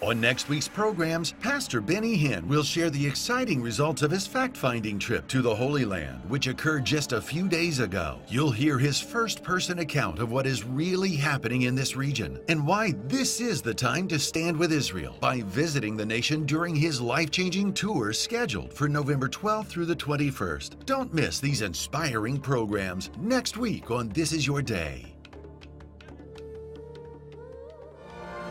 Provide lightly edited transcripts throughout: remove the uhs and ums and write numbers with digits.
On next week's programs, Pastor Benny Hinn will share the exciting results of his fact-finding trip to the Holy Land, which occurred just a few days ago. You'll hear his first-person account of what is really happening in this region and why this is the time to stand with Israel by visiting the nation during his life-changing tour scheduled for November 12th through the 21st. Don't miss these inspiring programs next week on This Is Your Day.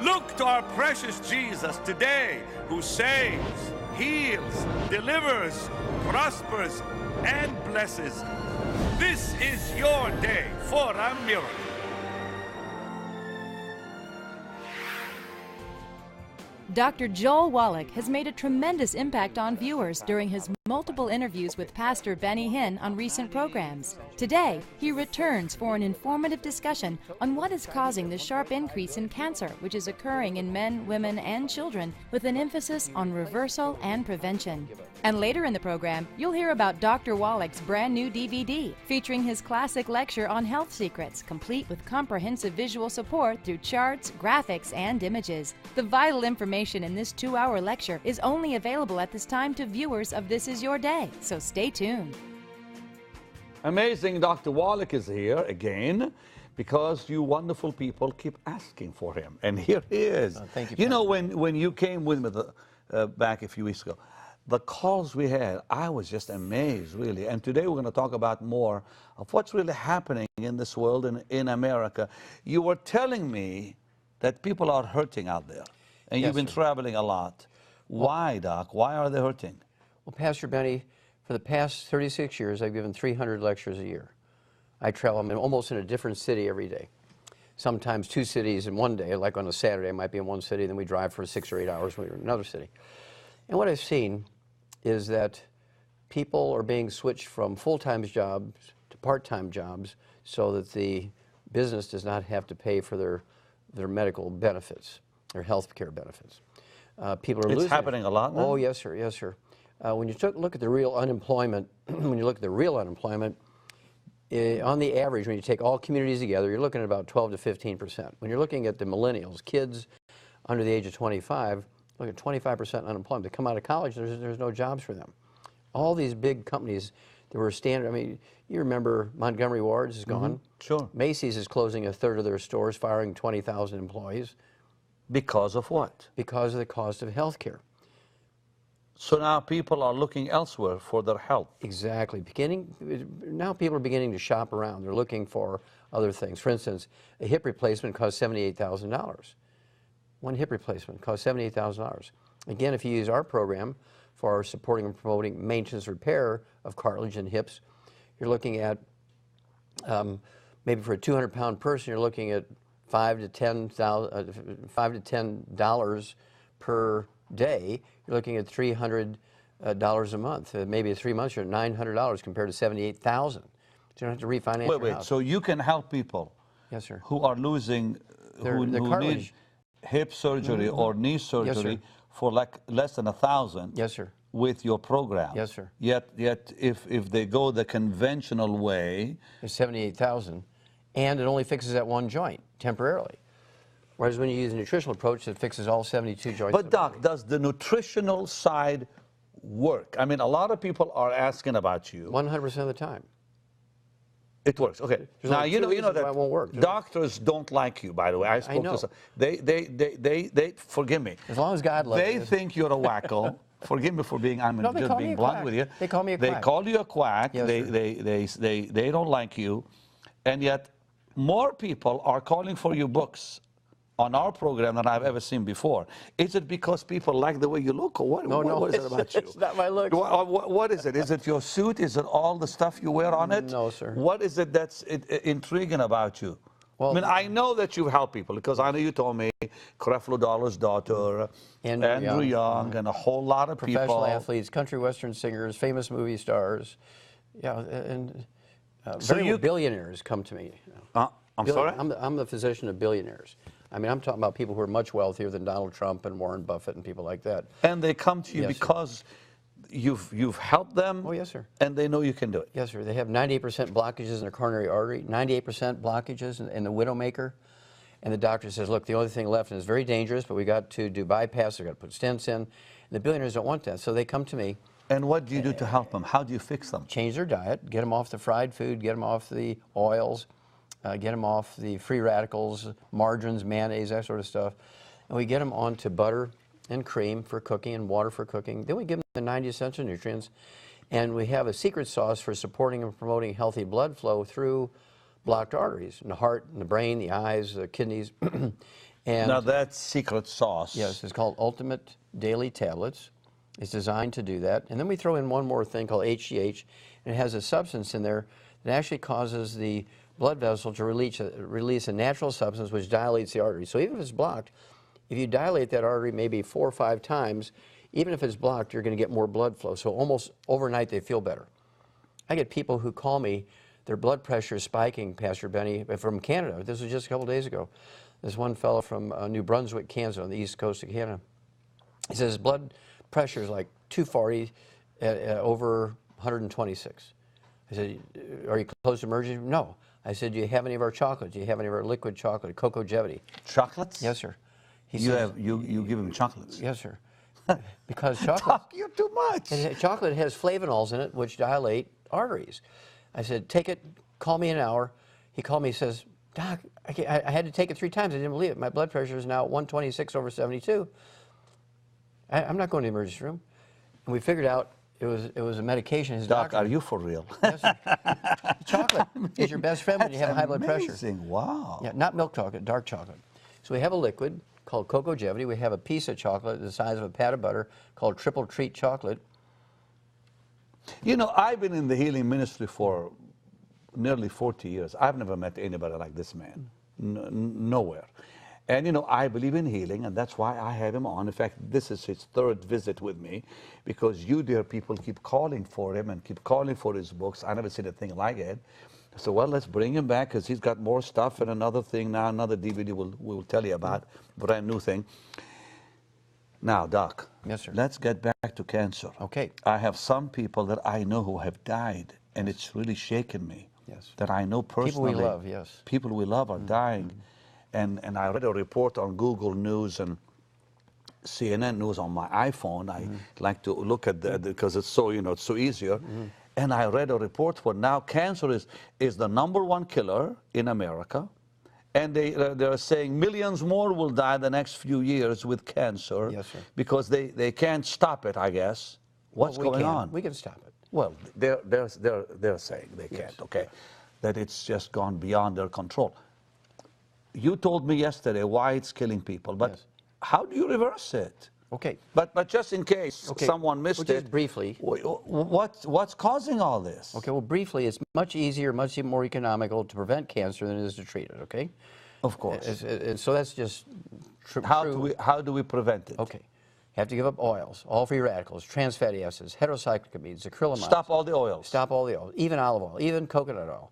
Look to our precious Jesus today, who saves, heals, delivers, prospers, and blesses. This is your day for a miracle. Dr. Joel Wallach has made a tremendous impact on viewers during his multiple interviews with Pastor Benny Hinn on recent programs. Today, he returns for an informative discussion on what is causing the sharp increase in cancer, which is occurring in men, women, and children, with an emphasis on reversal and prevention. And later in the program, you'll hear about Dr. Wallach's brand new DVD, featuring his classic lecture on health secrets, complete with comprehensive visual support through charts, graphics, and images. The vital information in this 2-hour lecture is only available at this time to viewers of This Is Your Day, so stay tuned. Amazing, Dr. Wallach is here again because you wonderful people keep asking for him. And here he is. Thank you. You know, when you came with me back a few weeks ago, the calls we had, I was just amazed, really. And today we're going to talk about more of what's really happening in this world and in America. You were telling me that people are hurting out there. And Yes, you've been sir. traveling a lot. Why, Doc? Why are they hurting? Well, Pastor Benny, for the past 36 years, I've given 300 lectures a year. I travel, I'm almost in a different city every day. Sometimes 2 cities in one day, like on a Saturday, I might be in one city, then we drive for 6 or 8 hours, we're in another city. And what I've seen is that people are being switched from full-time jobs to part-time jobs so that the business does not have to pay for their medical benefits, their health care benefits. People are losing. It's happening a lot now? Oh, yes, sir, yes, sir. When you look at the real unemployment, when you look at the real unemployment, on the average, when you take all communities together, you're looking at about 12 to 15%. When you're looking at the millennials, kids under the age of 25, look at 25% unemployment. They come out of college, there's no jobs for them. All these big companies that were standard, I mean, you remember Montgomery Ward's is gone. Sure. Macy's is closing 1/3 of their stores, firing 20,000 employees. Because of what? Because of the cost of health care. So now people are looking elsewhere for their health. Exactly. Now people are beginning to shop around. They're looking for other things. For instance, a hip replacement costs $78,000. One hip replacement costs $78,000. Again, if you use our program for supporting and promoting maintenance repair of cartilage and hips, you're looking at, maybe for a 200-pound person, you're looking at $5 to $10 per day. You're looking at $300 a month. Maybe in 3 months, you're at $900 compared to $78,000. So you don't have to refinance your house. So you can help people Yes, sir. who are losing, who need cartilage. hip surgery or knee surgery for like less than $1,000. Yes, sir. With your program. Yes, sir. Yet if they go the conventional way, It's $78,000, and it only fixes that one joint temporarily. Whereas when you use a nutritional approach, it fixes all 72 joints. But Doc, does the nutritional side work? I mean, a lot of people are asking about you. 100% of the time. It works. Okay. There's Now only you two know reasons that why it won't work. doctors don't like you. By the way, I spoke know. to some. They forgive me. As long as God loves They you. think you're a wacko. Forgive me for being. I'm No, they just call me being a blunt quack. with you. They call me a They quack. call you a quack. Yes, they don't like you, and yet more people are calling for your books on our program than I've ever seen before. Is it because people like the way you look, or what? No, what is it about you? It's not my looks. What is it? Is it your suit? Is it all the stuff you wear on it? No, sir. What is it that's intriguing about you? Well, I mean, I know that you help people because I know you told me Creflo Dollar's daughter, Andrew Young, and a whole lot of professional people. athletes, country western singers, famous movie stars, yeah, and So very you- billionaires come to me. I'm sorry? I'm the physician of billionaires. I mean, I'm talking about people who are much wealthier than Donald Trump and Warren Buffett and people like that. And they come to you Yes, sir. because you've helped them. Oh, yes, sir. And they know you can do it. Yes, sir. They have 98% blockages in their coronary artery, 98% blockages in the widowmaker. And the doctor says, look, the only thing left, and it's very dangerous, but we got to do bypass, we got to put stents in. And the billionaires don't want that, so they come to me. And what do you do to help them? How do you fix them? Change their diet, get them off the fried food, get them off the oils, get them off the free radicals, margarines, mayonnaise, that sort of stuff. And we get them onto butter and cream for cooking and water for cooking. Then we give them the 90 essential nutrients. And we have a secret sauce for supporting and promoting healthy blood flow through blocked arteries in the heart, and the brain, the eyes, the kidneys. And now that secret sauce. Yes, it's called Ultimate Daily Tablets. It's designed to do that. And then we throw in one more thing called HGH, and it has a substance in there that actually causes the blood vessel to release a natural substance which dilates the artery. So even if it's blocked, if you dilate that artery maybe 4 or 5 times, even if it's blocked, you're going to get more blood flow. So almost overnight they feel better. I get people who call me, their blood pressure is spiking, Pastor Benny, from Canada. This was just a couple days ago. There's one fellow from New Brunswick, Kansas, on the east coast of Canada. He says his blood pressure is like 240 over 126. I said, are you close to emergency? No. I said, do you have any of our chocolate? Do you have any of our liquid chocolate, Cocoa Jevity? Chocolates? Yes, sir. You give him chocolates? Yes, sir. Because chocolate, You're too much. chocolate has flavonols in it which dilate arteries. I said, take it, call me in an hour. He called me, he says, Doc, I had to take it 3 times. I didn't believe it. My blood pressure is now 126 over 72. I'm not going to the emergency room. And we figured out it was a medication. His Doc, doctor, are you for real? Yes, sir. Chocolate is your best friend when you have high blood pressure. Amazing, wow. Yeah, not milk chocolate, dark chocolate. So we have a liquid called Cocoa Jevity. We have a piece of chocolate the size of a pat of butter called Triple Treat Chocolate. You know, I've been in the healing ministry for nearly 40 years. I've never met anybody like this man, nowhere. And, you know, I believe in healing, and that's why I have him on. In fact, this is his 3rd visit with me, because you, dear people, keep calling for him and keep calling for his books. I never seen a thing like it. So, well, let's bring him back, because he's got more stuff, and another thing now, another DVD we'll tell you about, brand new thing. Now, Doc. Yes, sir. Let's get back to cancer. Okay. I have some people that I know who have died, and it's really shaken me. Yes. That I know personally. People we love, yes. People we love are dying. And I read a report on Google News and CNN News on my iPhone. I like to look at that because it's so, you know, it's so easier. And I read a report where now cancer is the #1 killer in America. And they're saying millions more will die the next few years with cancer. Yes, sir. Because they can't stop it, I guess. What's Well, going on? We can stop it. Well, they're saying they can't, okay? That it's just gone beyond their control. You told me yesterday why it's killing people, but Yes. how do you reverse it? Okay. But just in case someone missed Well, just it, briefly. what's causing all this? Okay, well, briefly, it's much easier, much more economical to prevent cancer than it is to treat it, okay? Of course. So that's just true. How do we prevent it? Okay. You have to give up oils, all free radicals, trans fatty acids, heterocyclamines, acrylamide. Stop all the oils. Stop all the oils, even olive oil, even coconut oil.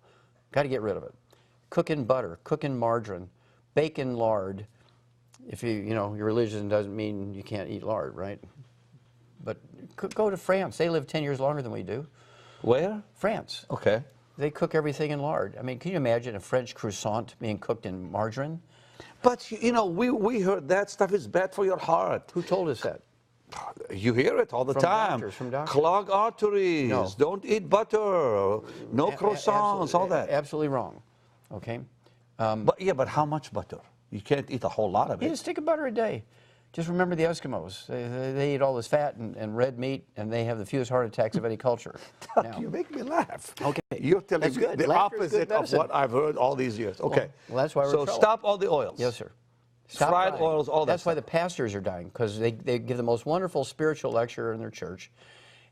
Got to get rid of it. Cook in butter, cook in margarine, bake in lard. If you know, your religion doesn't mean you can't eat lard, right? But go to France. They live 10 years longer than we do. Where? France. Okay. They cook everything in lard. I mean, can you imagine a French croissant being cooked in margarine? But, you know, we heard that stuff is bad for your heart. Who told us that? You hear it all the time. From doctors. Clog arteries. No. Don't eat butter. No croissants. All that. Absolutely wrong. Okay. But how much butter? You can't eat a whole lot of it. Eat a stick of butter a day. Just remember the Eskimos. They eat all this fat and red meat, and they have the fewest heart attacks of any culture. Now, You make me laugh. Okay. You're telling That's me good. the Laughter is good opposite of medicine. what I've heard all these years. Okay. Well, that's why we're So in trouble. stop all the oils. Yes, sir. Stop Fried frying. oils, all that That's why stuff. the pastors are dying, because they give the most wonderful spiritual lecture in their church,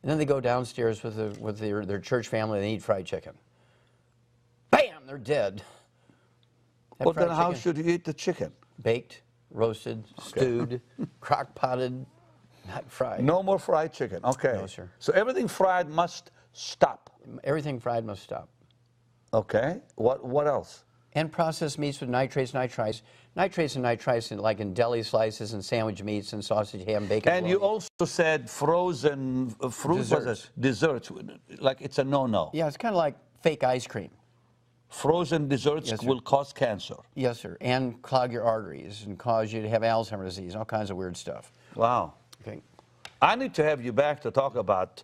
and then they go downstairs with their church family and they eat fried chicken. Bam! They're dead. That Well, fried then how chicken, should you eat the chicken? baked, roasted, stewed, crock-potted, not fried. No more fried chicken. Okay. No, sir. So everything fried must stop. Everything fried must stop. Okay. What else? And processed meats with nitrates, nitrites. Nitrates and nitrites like in deli slices and sandwich meats and sausage, ham, bacon. And you bologna. also said frozen fruit. Desserts. Desserts. Like it's a no-no. Yeah, it's kind of like fake ice cream. Frozen desserts Yes, sir. will cause cancer. Yes, sir. And clog your arteries and cause you to have Alzheimer's disease, all kinds of weird stuff. Wow. Okay. I need to have you back to talk about,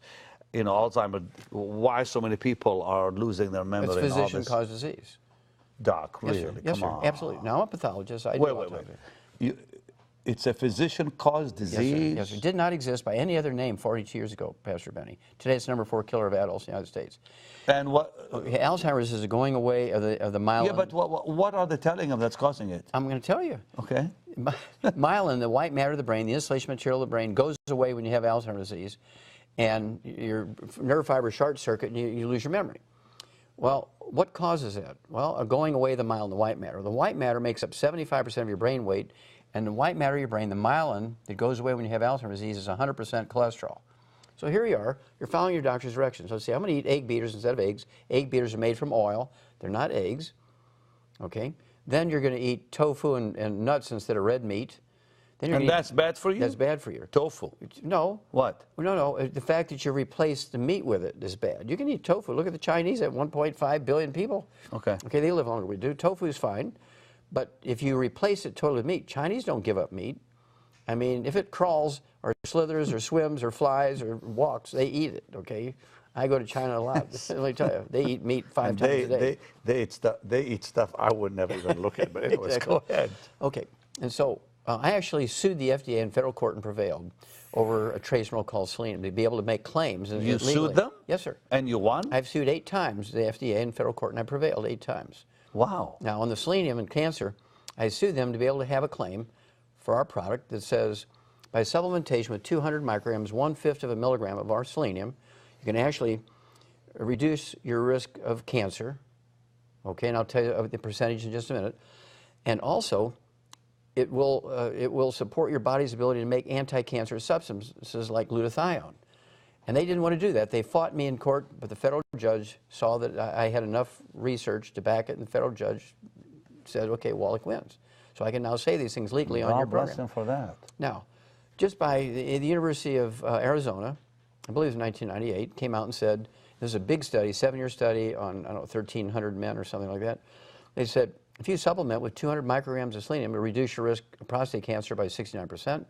Alzheimer's, why so many people are losing their memory. It's and all this. physician-caused disease. Doc, Yes, really? sir. Yes, Come sir. on. Absolutely. Now, I'm a pathologist. I do Wait, all wait, type wait. of- It's a physician-caused Yes, sir. disease? Yes, sir. It did not exist by any other name 42 years ago, Pastor Benny. Today, it's number 4 killer of adults in the United States. And what? Okay, Alzheimer's is a going away of the myelin. Yeah, but what are they telling them that's causing it? I'm going to tell you. Okay. Myelin, the white matter of the brain, the insulation material of the brain, goes away when you have Alzheimer's disease, and your nerve fiber short circuit, and you lose your memory. Well, what causes that? Well, going away of the myelin, the white matter. The white matter makes up 75% of your brain weight, and the white matter of your brain, the myelin that goes away when you have Alzheimer's disease, is 100% cholesterol. So here you are, you're following your doctor's directions. So say, I'm going to eat egg beaters instead of eggs. Egg beaters are made from oil. They're not eggs. Okay? Then you're going to eat tofu and nuts instead of red meat. Then you're And gonna that's bad for you? That's bad for you. Tofu. No. What? No. The fact that you replace the meat with it is bad. You can eat tofu. Look at the Chinese at 1.5 billion people. Okay. Okay, they live longer than we do. Tofu is fine. But if you replace it totally with meat, Chinese don't give up meat. I mean, if it crawls or slithers or swims or flies or walks, they eat it, okay? I go to China a lot. Let me tell you, they eat meat 5 times a day. They eat stuff I would never even look at. But anyways, Exactly. go ahead. Okay, and so I actually sued the FDA in federal court and prevailed over a trace mineral called selenium to be able to make claims. You legally. sued them? Yes, sir. And you won? I've sued 8 times the FDA in federal court, and I prevailed 8 times. Wow. Now, on the selenium and cancer, I sued them to be able to have a claim for our product that says, by supplementation with 200 micrograms, 1/5 of a milligram of our selenium, you can actually reduce your risk of cancer. Okay, and I'll tell you the percentage in just a minute. And also, it will support your body's ability to make anti-cancerous substances like glutathione. And they didn't want to do that. They fought me in court, but the federal judge saw that I had enough research to back it, and the federal judge said, okay, Wallach wins. So I can now say these things legally on your God bless program. him for that. Now, just by the University of Arizona, I believe it was 1998, came out and said, this is a big study, 7-year study on, I don't know, 1,300 men or something like that. They said, if you supplement with 200 micrograms of selenium, it will reduce your risk of prostate cancer by 69%,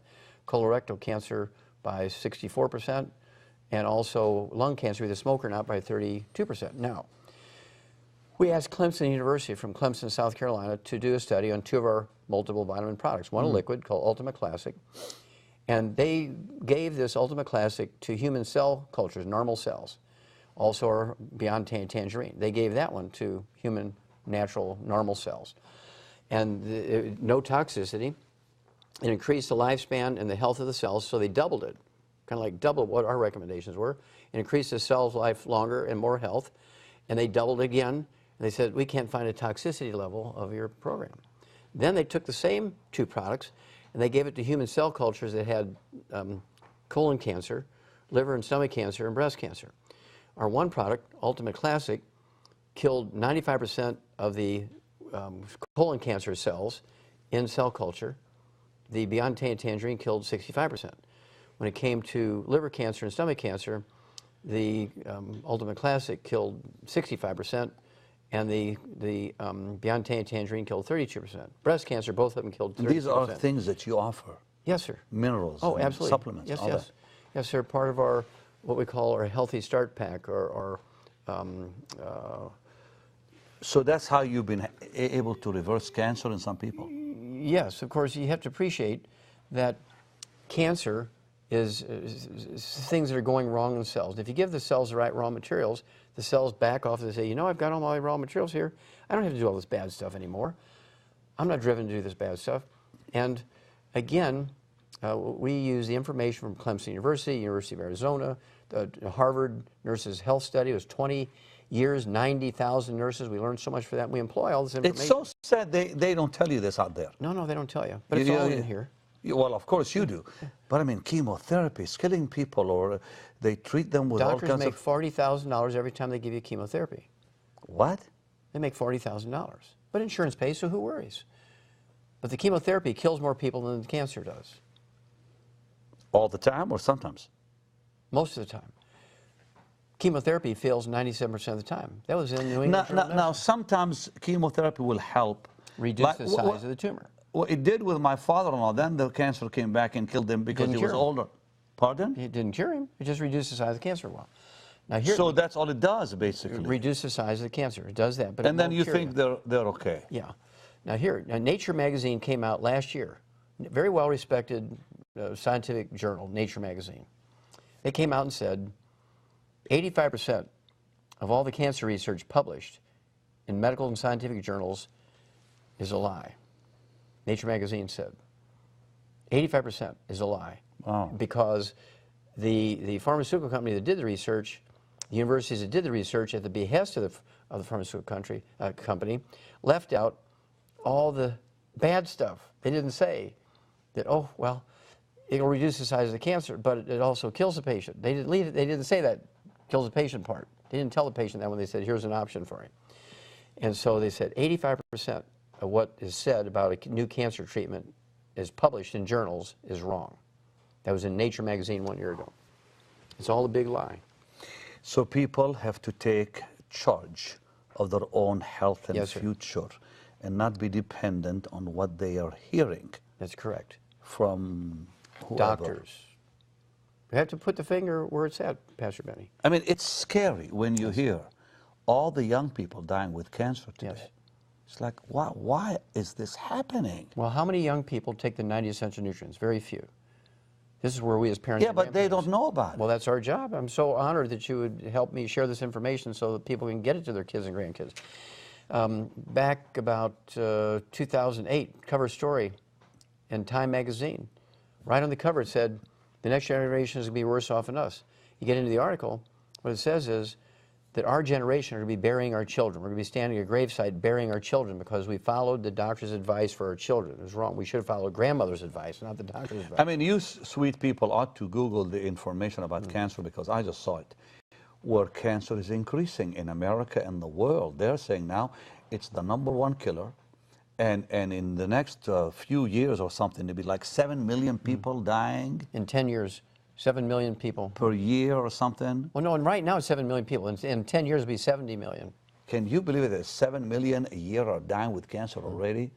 colorectal cancer by 64%, and also lung cancer, either smoker or not, by 32%. Now, we asked Clemson University from Clemson, South Carolina, to do a study on 2 of our multiple vitamin products. One a liquid called Ultimate Classic, and they gave this Ultimate Classic to human cell cultures, normal cells, also our Beyond Tangerine. They gave that one to human, natural, normal cells. And no toxicity. It increased the lifespan and the health of the cells, so they doubled it, kind of like double what our recommendations were. It increased the cell's life longer and more health, and they doubled again. And they said, we can't find a toxicity level of your program. Then they took the same 2 products, and they gave it to human cell cultures that had colon cancer, liver and stomach cancer, and breast cancer. Our one product, Ultimate Classic, killed 95% of the colon cancer cells in cell culture. The Beyond Tangerine killed 65%. When it came to liver cancer and stomach cancer, the Ultimate Classic killed 65%, and the Beyond Tangerine killed 32%. Breast cancer, both of them killed 32%. These are things that you offer. Yes, sir. Minerals. Oh, and absolutely. Supplements. Yes, all yes. that. Yes, sir. Part of our, what we call our Healthy Start Pack, So that's how you've been able to reverse cancer in some people? yes, of course, you have to appreciate that cancer is things that are going wrong in the cells. If you give the cells the right raw materials, the cells back off and say, you know, I've got all my raw materials here. I don't have to do all this bad stuff anymore. I'm not driven to do this bad stuff. And again, we use the information from Clemson University, University of Arizona, the Harvard Nurses Health Study. It was 20 years, 90,000 nurses. We learned so much for that. We employ all this information. It's so sad they don't tell you this out there. No, they don't tell you. But it's all in here. Well, of course you do. But I mean, chemotherapy is killing people, or they treat them with all Doctors kinds make of... $40,000 every time they give you chemotherapy. What? They make $40,000. But insurance pays, so who worries? But the chemotherapy kills more people than the cancer does. All the time or sometimes? Most of the time. chemotherapy fails 97% of the time. That was in New England Journal of Now, Medicine. sometimes chemotherapy will help. Reduce the size of the tumor. Well, it did with my father-in-law. Then the cancer came back and killed him because Didn't he was cure him. older. Pardon? It didn't cure him. It just reduced the size of the cancer. Well, now here, So that's all it does, basically. reduce the size of the cancer. It does that, but it And then won't you cure think they're okay. Yeah. Now here, Nature magazine came out last year. Very well-respected scientific journal, Nature magazine. They came out and said 85% of all the cancer research published in medical and scientific journals is a lie. Nature magazine said 85% is a lie. Wow. Because the pharmaceutical company that did the research, the universities that did the research at the behest of the pharmaceutical company, left out all the bad stuff. They didn't say that, oh, well, it'll reduce the size of the cancer, but it also kills the patient. They didn't say that kills the patient part. They didn't tell the patient that when they said, here's an option for him. And so they said 85% of what is said about a new cancer treatment is published in journals is wrong. That was in Nature magazine 1 year ago. It's all a big lie. So people have to take charge of their own health and Yes, sir. future and not be dependent on what they are hearing That's correct. from whoever. Doctors. We have to put the finger where it's at, Pastor Benny. I mean, it's scary when you hear all the young people dying with cancer today. Yes. It's like, wow, why is this happening? Well, how many young people take the 90 essential nutrients? Very few. This is where we as parents Yeah, and but they grandparents- don't know about it. Well, that's our job. I'm so honored that you would help me share this information so that people can get it to their kids and grandkids. Back about 2008, cover story in Time magazine. Right on the cover it said, the next generation is going to be worse off than us. You get into the article, what it says is that our generation are going to be burying our children. We're going to be standing at a gravesite burying our children because we followed the doctor's advice for our children. It was wrong. We should have followed grandmother's advice, not the doctor's advice. I mean, you sweet people ought to Google the information about cancer because I just saw it, where cancer is increasing in America and the world. They're saying now it's the #1 killer, and in the next few years or something, it'll be like 7 million people dying In 10 years, 7 million people. per year or something. Well, no, and right now it's 7 million people. In 10 years it'll be 70 million. Can you believe it? That 7 million a year are dying with cancer already?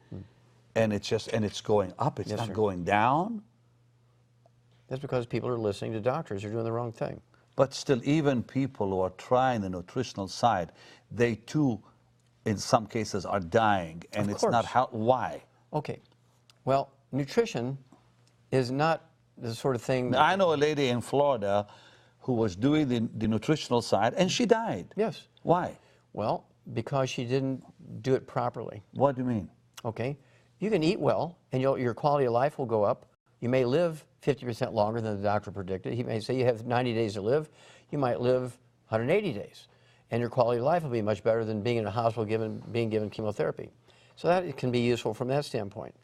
And it's going up, it's Yes, not sir. going down. That's because people are listening to doctors. They're doing the wrong thing. But still, even people who are trying the nutritional side, they too, in some cases, are dying. And Of it's not course. why? Okay. Well, nutrition is not the sort of thing that... I know a lady in Florida who was doing the nutritional side, and she died. Yes. Why? Well, because she didn't do it properly. What do you mean? Okay? You can eat well, and your quality of life will go up. You may live 50% longer than the doctor predicted. He may say you have 90 days to live. You might live 180 days. And your quality of life will be much better than being in a hospital being given chemotherapy. So that can be useful from that standpoint.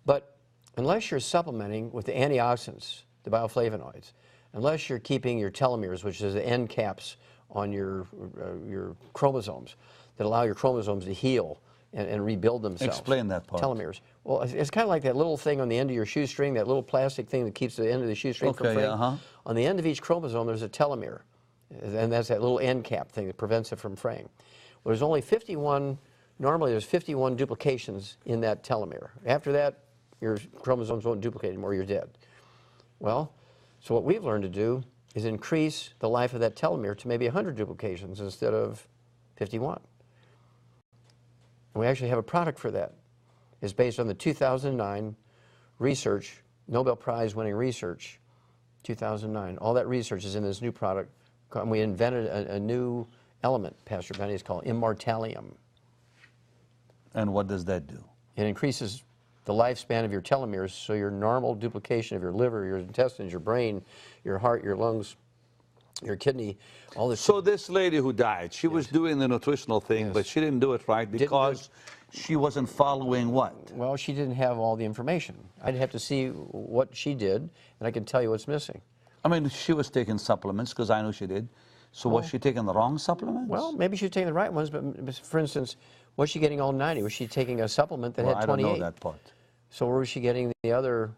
But unless you're supplementing with the antioxidants, the bioflavonoids, unless you're keeping your telomeres, which is the end caps on your chromosomes that allow your chromosomes to heal and rebuild themselves. Explain that part. Telomeres. Well, it's kind of like that little thing on the end of your shoestring, that little plastic thing that keeps the end of the shoestring from Okay, fraying. uh-huh. On the end of each chromosome, there's a telomere. And that's that little end cap thing that prevents it from fraying. Well, there's only 51, normally there's 51 duplications in that telomere. After that, your chromosomes won't duplicate anymore, you're dead. Well, so what we've learned to do is increase the life of that telomere to maybe 100 duplications instead of 51. And we actually have a product for that. It's based on the 2009 research, Nobel Prize winning research, 2009. All that research is in this new product. And we invented a new element, Pastor Benny. It's called immortalium. And what does that do? It increases the lifespan of your telomeres, so your normal duplication of your liver, your intestines, your brain, your heart, your lungs, your kidney, all this. So this lady who died, she was doing the nutritional thing, Yes. but she didn't do it right because she wasn't following what? Well, she didn't have all the information. I'd have to see what she did, and I can tell you what's missing. I mean, she was taking supplements because I know she did. So was she taking the wrong supplements? Well, maybe she was taking the right ones, but for instance, was she getting all 90? Was she taking a supplement that Well, had I don't 28? know that part. So where was she getting the other,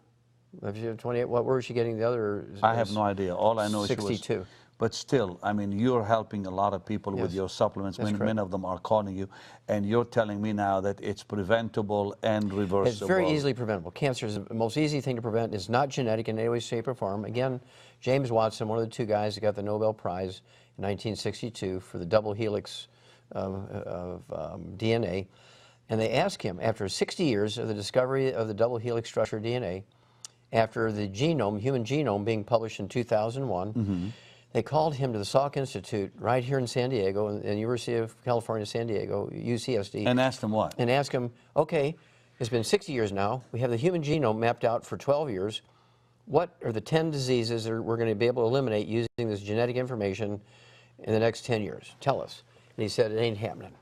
if she had 28, where was she getting the other? I have no idea. All I know is she was. 62. But still, I mean, you're helping a lot of people with Yes. your supplements. That's correct. Many of them are calling you, and you're telling me now that it's preventable and reversible. It's very easily preventable. Cancer is the most easy thing to prevent. It's not genetic in any way, shape, or form. Again, James Watson, one of the two guys that got the Nobel Prize in 1962 for the double helix of DNA, and they asked him, after 60 years of the discovery of the double helix structure of DNA, after the genome, human genome, being published in 2001, they called him to the Salk Institute right here in San Diego, in the University of California, San Diego, UCSD. And asked him what? And asked him, okay, it's been 60 years now. We have the human genome mapped out for 12 years. What are the 10 diseases that we're going to be able to eliminate using this genetic information in the next 10 years? Tell us. And he said, it ain't happening.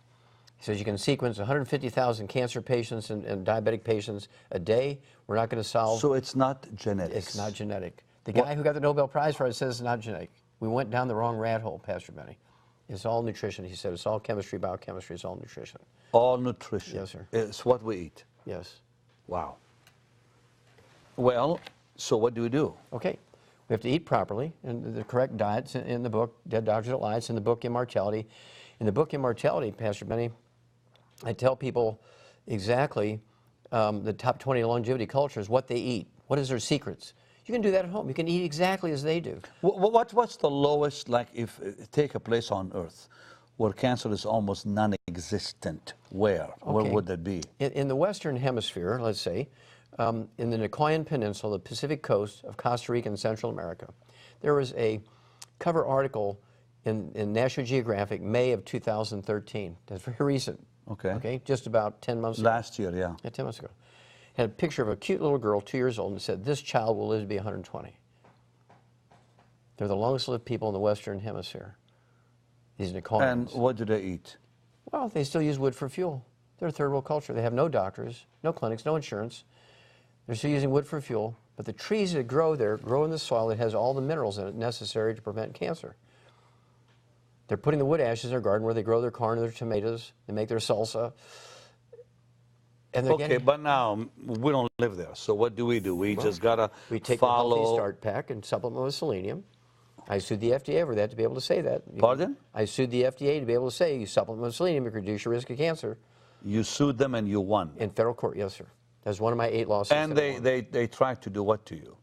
He says, you can sequence 150,000 cancer patients and diabetic patients a day. We're not going to solve. So it's not genetic. It's not genetic. The guy who got the Nobel Prize for it says it's not genetic. We went down the wrong rat hole, Pastor Benny. It's all nutrition. He said it's all chemistry, biochemistry. It's all nutrition. All nutrition. Yes, sir. It's what we eat. Yes. Wow. Well, so what do we do? Okay. We have to eat properly, and the correct diet's in the book, Dead Doctors Don't Lie. It's in the book, Immortality. In the book, Immortality, Pastor Benny, I tell people exactly the top 20 longevity cultures, what they eat. What is their secrets? You can do that at home. You can eat exactly as they do. What's the lowest, like, if take a place on Earth where cancer is almost non-existent? Where? Okay. Where would that be? In the Western Hemisphere, let's say, in the Nicoyan Peninsula, the Pacific coast of Costa Rica and Central America, there was a cover article in National Geographic, May of 2013. That's very recent. Okay. Okay, just about 10 months ago. Last year, yeah. Yeah, 10 months ago. Had a picture of a cute little girl, 2 years old, and said, this child will live to be 120. They're the longest lived people in the Western Hemisphere, these Nicoyans. And what do they eat? Well, they still use wood for fuel. They're a third world culture. They have no doctors, no clinics, no insurance. They're still using wood for fuel, but the trees that grow there grow in the soil that has all the minerals in it necessary to prevent cancer. They're putting the wood ashes in their garden where they grow their corn and their tomatoes. They make their salsa. And they're Okay, but now we don't live there. So what do? We just gotta we take follow. the Healthy Start Pack and supplement with selenium. I sued the FDA over that to be able to say that. Pardon? I sued the FDA to be able to say you supplement with selenium, you reduce your risk of cancer. You sued them and you won. In federal court, yes, sir. That's one of my 8 lawsuits. And they tried to do what to you?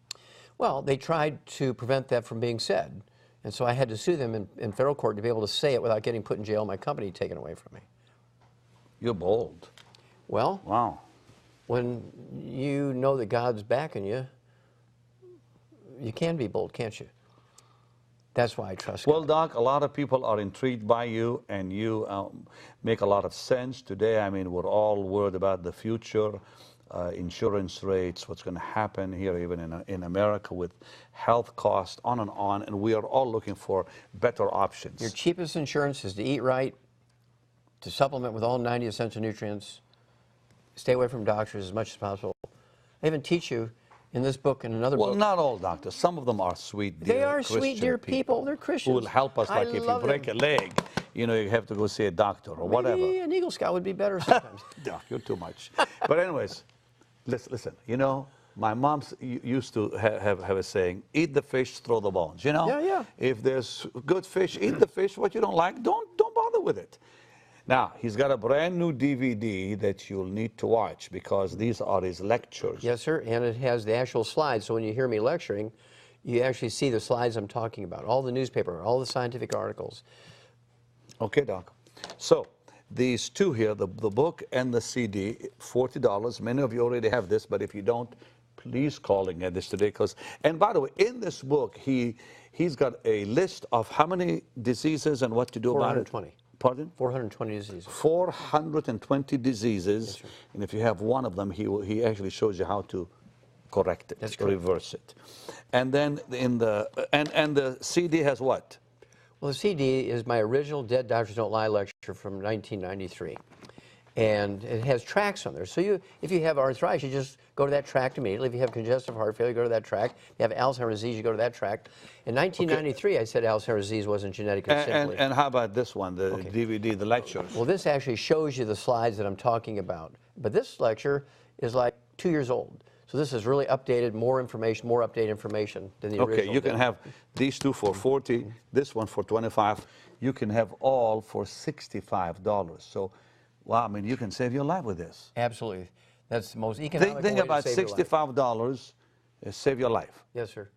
Well, they tried to prevent that from being said. And so I had to sue them in federal court to be able to say it without getting put in jail and my company taken away from me. You're bold. Well, Wow. when you know that God's backing you, you can be bold, can't you? That's why I trust Well, God. Doc, a lot of people are intrigued by you, and you make a lot of sense today. I mean, we're all worried about the future, insurance rates, what's going to happen here, even in America, with health costs, on, and we are all looking for better options. Your cheapest insurance is to eat right, to supplement with all 90 essential nutrients, stay away from doctors as much as possible. I even teach you in this book and another Well, book. not all doctors. Some of them are sweet, dear They are Christian sweet, dear people. They're Christians. who will help us. I Like if you love break them. a leg, you know, you have to go see a doctor or whatever. Maybe an Eagle Scout would be better sometimes. Doc, you're too much. But anyways, listen. You know, my mom used to have a saying: "Eat the fish, throw the bones." You know. Yeah, yeah. If there's good fish, eat the fish. What you don't like, don't bother with it. Now, he's got a brand new DVD that you'll need to watch because these are his lectures. Yes, sir, and it has the actual slides, so when you hear me lecturing, you actually see the slides I'm talking about, all the newspaper, all the scientific articles. Okay, Doc. So, these two here, the book and the CD, $40. Many of you already have this, but if you don't, please call and get this today. And by the way, in this book, he's got a list of how many diseases and what to do about it. 420. Pardon? 420 diseases. 420 diseases, Yes, and if you have one of them, he actually shows you how to correct it, That's correct. reverse it. And then in the CD has what? Well, the CD is my original Dead Doctors Don't Lie lecture from 1993. And it has tracks on there. So if you have arthritis, you just go to that tract immediately. If you have congestive heart failure, you go to that tract. If you have Alzheimer's disease, you go to that tract. In 1993, I said Alzheimer's disease wasn't genetic. And how about this one, the DVD, the lectures? Well, this actually shows you the slides that I'm talking about. But this lecture is like 2 years old. So this is really updated, more information, more updated information than the original. Okay, you can have these two for 40, this one for 25. You can have all for $65. So, wow, I mean, you can save your life with this. Absolutely. That's the most economical Think way about to save your life. $65 save your life. Yes, sir.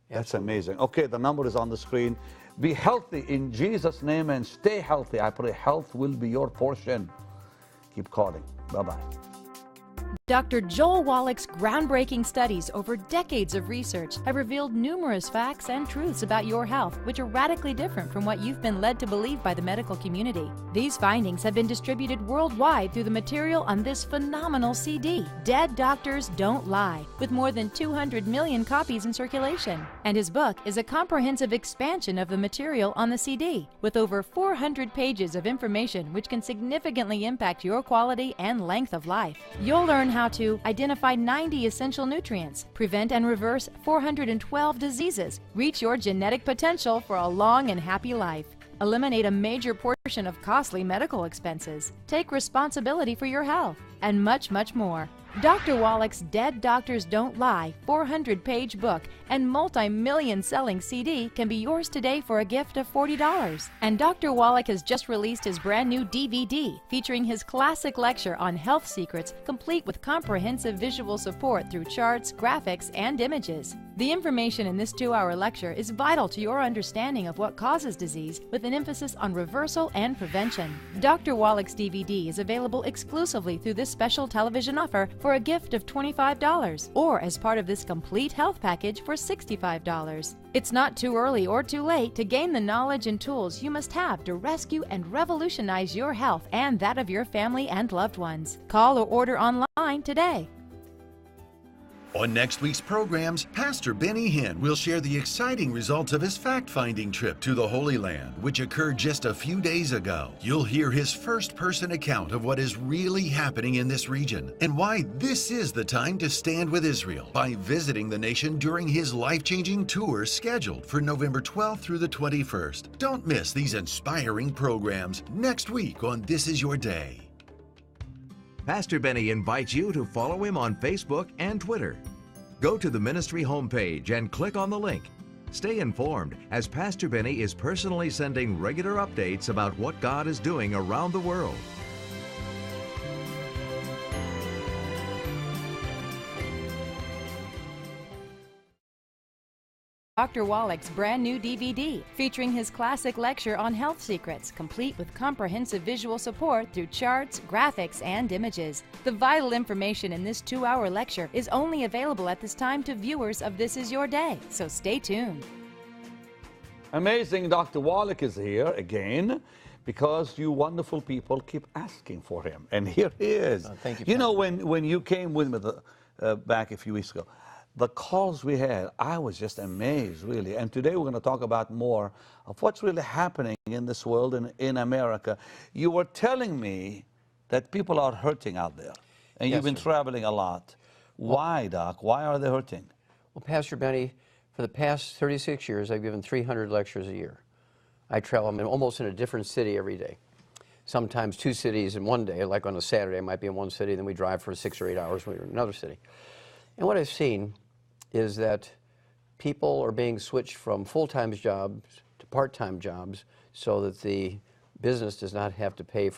That's amazing. Okay, the number is on the screen. Be healthy in Jesus' name and stay healthy. I pray health will be your portion. Keep calling. Bye-bye. Dr. Joel Wallach's groundbreaking studies over decades of research have revealed numerous facts and truths about your health which are radically different from what you've been led to believe by the medical community. These findings have been distributed worldwide through the material on this phenomenal CD, Dead Doctors Don't Lie, with more than 200 million copies in circulation. And his book is a comprehensive expansion of the material on the CD, with over 400 pages of information which can significantly impact your quality and length of life. You'll learn how to identify 90 essential nutrients, prevent and reverse 412 diseases, reach your genetic potential for a long and happy life, eliminate a major portion of costly medical expenses, take responsibility for your health, and much, much more. Dr. Wallach's Dead Doctors Don't Lie 400-page book and multi-million selling CD can be yours today for a gift of $40. And Dr. Wallach has just released his brand new DVD featuring his classic lecture on health secrets, complete with comprehensive visual support through charts, graphics, and images. The information in this 2-hour lecture is vital to your understanding of what causes disease, with an emphasis on reversal and prevention. Dr. Wallach's DVD is available exclusively through this special television offer for a gift of $25, or as part of this complete health package for $65. It's not too early or too late to gain the knowledge and tools you must have to rescue and revolutionize your health and that of your family and loved ones. Call or order online today. On next week's programs, Pastor Benny Hinn will share the exciting results of his fact-finding trip to the Holy Land, which occurred just a few days ago. You'll hear his first-person account of what is really happening in this region and why this is the time to stand with Israel by visiting the nation during his life-changing tour scheduled for November 12th through the 21st. Don't miss these inspiring programs next week on This Is Your Day. Pastor Benny invites you to follow him on Facebook and Twitter. Go to the ministry homepage and click on the link. Stay informed as Pastor Benny is personally sending regular updates about what God is doing around the world. Dr. Wallach's brand new DVD featuring his classic lecture on health secrets, complete with comprehensive visual support through charts, graphics, and images. The vital information in this 2-hour lecture is only available at this time to viewers of This Is Your Day, so stay tuned. Amazing. Dr. Wallach is here again because you wonderful people keep asking for him. And here he is. Thank you, You know, when you came with me back a few weeks ago, the calls we had, I was just amazed, really. And today we're going to talk about more of what's really happening in this world and in America. You were telling me that people are hurting out there, and Yes, you've been sir. traveling a lot. Why, Doc? Why are they hurting? Well, Pastor Benny, for the past 36 years, I've given 300 lectures a year. I travel, I'm almost in a different city every day. Sometimes 2 cities in one day, like on a Saturday, I might be in one city, then we drive for 6 or 8 hours, we're in another city. And what I've seen is that people are being switched from full-time jobs to part-time jobs so that the business does not have to pay for.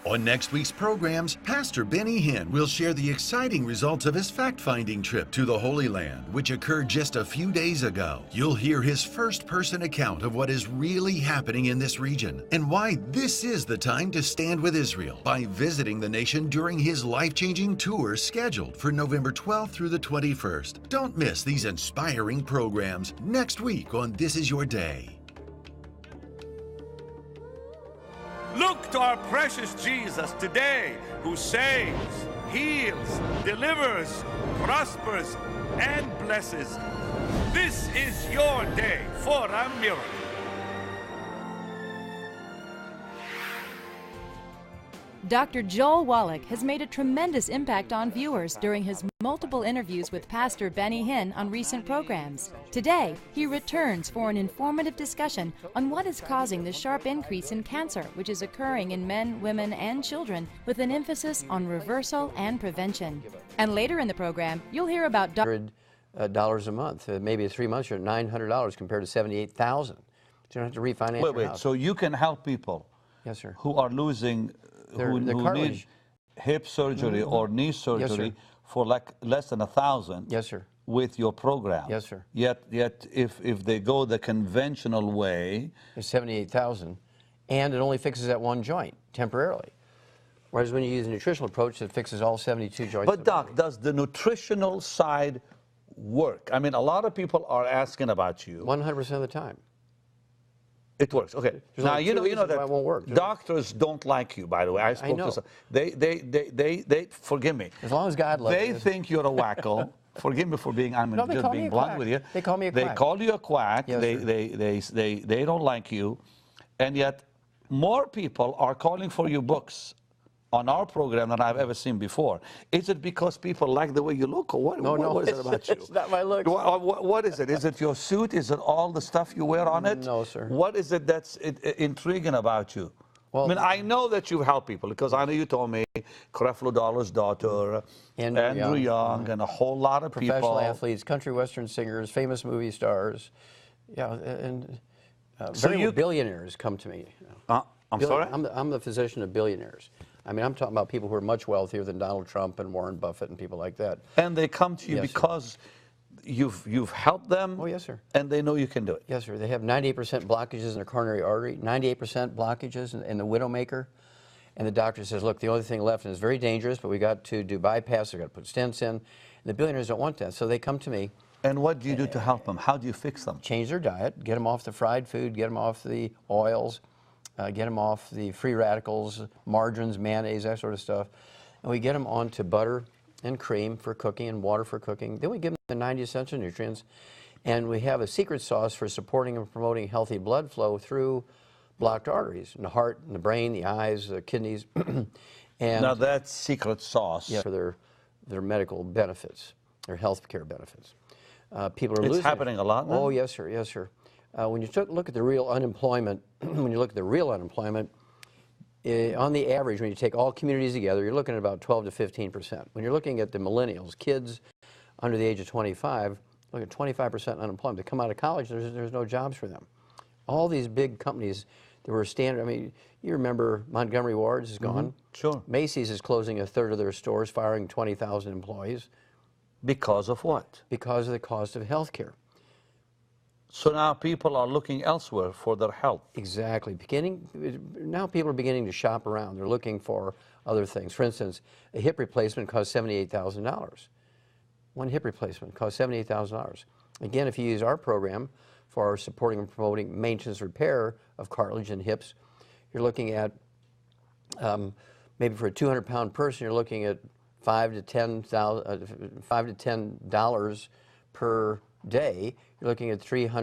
On next week's programs, Pastor Benny Hinn will share the exciting results of his fact-finding trip to the Holy Land, which occurred just a few days ago. You'll hear his first-person account of what is really happening in this region and why this is the time to stand with Israel by visiting the nation during his life-changing tour scheduled for November 12th through the 21st. Don't miss these inspiring programs next week on This Is Your Day. Look to our precious Jesus today, who saves, heals, delivers, prospers, and blesses. This is your day for a miracle. Dr. Joel Wallach has made a tremendous impact on viewers during his multiple interviews with Pastor Benny Hinn on recent programs. Today, he returns for an informative discussion on what is causing the sharp increase in cancer, which is occurring in men, women, and children, with an emphasis on reversal and prevention. And later in the program, you'll hear about $100 a month. Maybe 3 months, you're at $900 compared to $78,000. So you don't have to refinance your house. So you can help people, yes, sir, who are losing, who need hip surgery or knee surgery for like less than $1,000. Yes, sir. With your program. Yes, sir. Yet if they go the conventional way, it's $78,000, and it only fixes that one joint temporarily. Whereas when you use a nutritional approach, it fixes all 72 joints. But Doc, does the nutritional side work? I mean, a lot of people are asking about you. 100% of the time. It works. Okay. Now you know that it won't work. Doctors don't like you. By the way, I spoke to some. They forgive me. As long as God loves They think you're a wacko. Forgive me for being. I'm just being blunt with you. They call me a quack. They call you a quack. Yes, they don't like you, and yet more people are calling for your books on our program than I've ever seen before. Is it because people like the way you look, or what? No, what is it about you? It's not my looks. What is it? Is it your suit? Is it all the stuff you wear on it? No, sir. What is it that's intriguing about you? Well, I mean, I know that you help people, because I know you told me Creflo Dollar's daughter, Andrew Young, and a whole lot of people. Professional athletes, country western singers, famous movie stars. Yeah, and very billionaires come to me. I'm sorry? I'm the physician of billionaires. I mean, I'm talking about people who are much wealthier than Donald Trump and Warren Buffett and people like that. And they come to you because you've helped them. Oh, yes, sir. And they know you can do it. Yes, sir. They have 98% blockages in their coronary artery, 98% blockages in the widowmaker. And the doctor says, look, the only thing left, and it's very dangerous, but we got to do bypass, we got to put stents in. And the billionaires don't want that, so they come to me. And what do you do to help them? How do you fix them? Change their diet, get them off the fried food, get them off the oils, get them off the free radicals, margarines, mayonnaise, that sort of stuff. And we get them onto butter and cream for cooking and water for cooking. Then we give them the 90 essential nutrients. And we have a secret sauce for supporting and promoting healthy blood flow through blocked arteries in the heart, and the brain, the eyes, the kidneys. And now that's secret sauce. Yeah, for their medical benefits, their health care benefits. People are losing. It's happening a lot now? Oh, yes, sir, yes, sir. When you look at the real unemployment, on the average, when you take all communities together, you're looking at about 12 to 15%. When you're looking at the millennials, kids under the age of 25, look at 25% unemployment. They come out of college, there's no jobs for them. All these big companies that were standard, I mean, you remember Montgomery Ward's is gone. Sure. Macy's is closing a third of their stores, firing 20,000 employees. Because of what? Because of the cost of health care. So now people are looking elsewhere for their health. Exactly. Now people are beginning to shop around. They're looking for other things. For instance, a hip replacement costs $78,000. One hip replacement costs $78,000. Again, if you use our program for supporting and promoting maintenance repair of cartilage and hips, you're looking at, maybe for a 200-pound person, you're looking at $5 to $10 per day. You're looking at $300